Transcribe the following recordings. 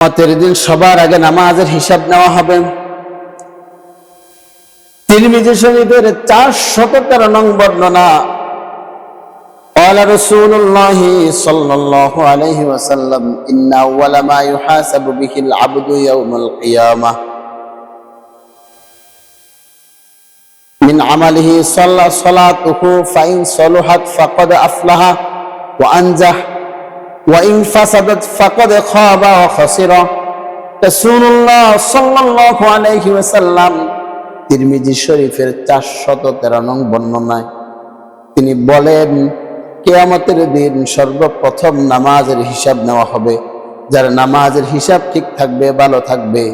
কিয়ামতের দিন সবার আগে নামাজের হিসাব নেওয়া হবে। তিরমিজি শরীফের 413 নং বর্ণনা, ক্বালা রাসূলুল্লাহি সাল্লাল্লাহু আলাইহি ওয়াসাল্লাম, ইন্না আউওয়ালা মা ইউহাসাবু বিহিল আবদু ইয়াওমাল কিয়ামাহ মিন আমালিহি সালাতুহু ফাইন সালাহাত ফাকাদ আফলাহা ওয়া আনজাহ ওয়া ইন ফাসাদাত ফাকাদ খাবা ওয়া খাসিরা। রাসূলুল্লাহ সাল্লাল্লাহু আলাইহি ওয়াসাল্লাম তিরমিজি শরীফের 413 নং বর্ণনায় তিনি বলেন, কিয়ামতের দিন সর্বপ্রথম নামাজের হিসাব নেওয়া হবে। যার নামাজের হিসাব ঠিক থাকবে, ভালো থাকবে,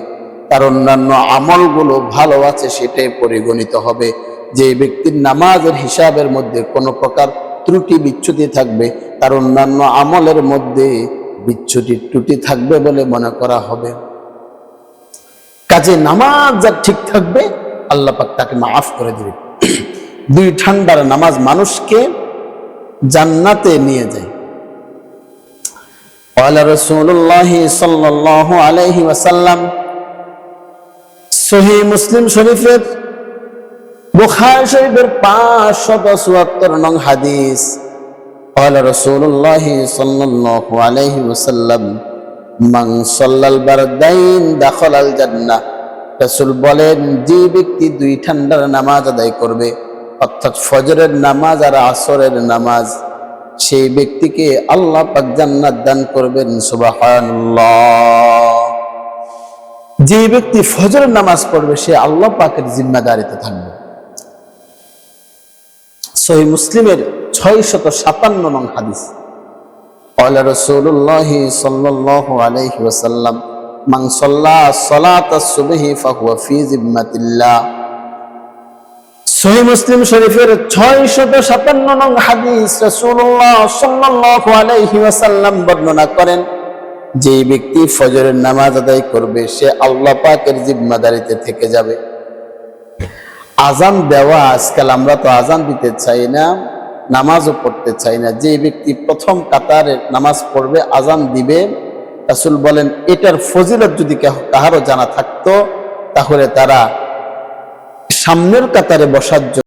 তার অন্যান্য আমলগুলো ভালো আছে সেটাই পরিগণিত হবে। যে ব্যক্তির নামাজের হিসাবের মধ্যে কোনো প্রকার ত্রুটি বিচ্যুতি থাকবে, তার অন্যান্য আমলের মধ্যে বিচ্যুতি ত্রুটি থাকবে বলে মনে করা হবে। কাজে নামাজ যার ঠিক থাকবে, আল্লাহ পাক তাকে মাফ করে দিবে। দুই ঠান্ডার নামাজ মানুষকে জান্নাতে নিয়ে যায়। ক্বালা রাসূলুল্লাহি সাল্লাল্লাহু আলাইহি ওয়াসাল্লাম, সহিহ মুসলিম শরীফের, বুখারী শরীফের 574 নং হাদিস, ক্বালা রাসূলুল্লাহি সাল্লাল্লাহু আলাইহি ওয়াসাল্লাম, মান সাল্লাল বারদাইন দাখালাল জান্নাহ। রাসূল বলেন, যে ব্যক্তি দুই ঠান্ডার নামাজ আদায় করবে, অর্থাৎ ফজরের নামাজ আর আসরের নামাজ, সেই ব্যক্তিকে আল্লাহ পাক জান্নাত দান করবেন। সুবহানাল্লাহ। যে ব্যক্তি ফজরের নামাজ পড়বে সে আল্লাহ পাকের জিম্মাদারিতে থাকবে। সহিহ মুসলিমের 657 নং হাদিস, ক্বালা রাসূলুল্লাহি সাল্লাল্লাহু আলাইহি ওয়াসাল্লাম, মান সাল্লা সালাতাস সুবহি ফাহুয়া ফি জিম্মাতিল্লাহ। সহিহ মুসলিম শরীফের 657 নং হাদিস, রাসূলুল্লাহ সাল্লাল্লাহু আলাইহি ওয়াসাল্লাম বর্ণনা করেন, যে ব্যক্তি ফজরের নামাজ আদায় করবে সে আল্লাহ পাকের জিম্মাদারিতে থেকে যাবে। আজান দেওয়া, আজকাল আমরা তো আজান দিতে চাই না, নামাজও পড়তে চাই না। যে ব্যক্তি প্রথম কাতারে নামাজ পড়বে, আজান দিবে, রাসূল বলেন এটার ফজিলত যদি কাহারও জানা থাকতো তাহলে তারা সামনের কাতারে বসার জন্য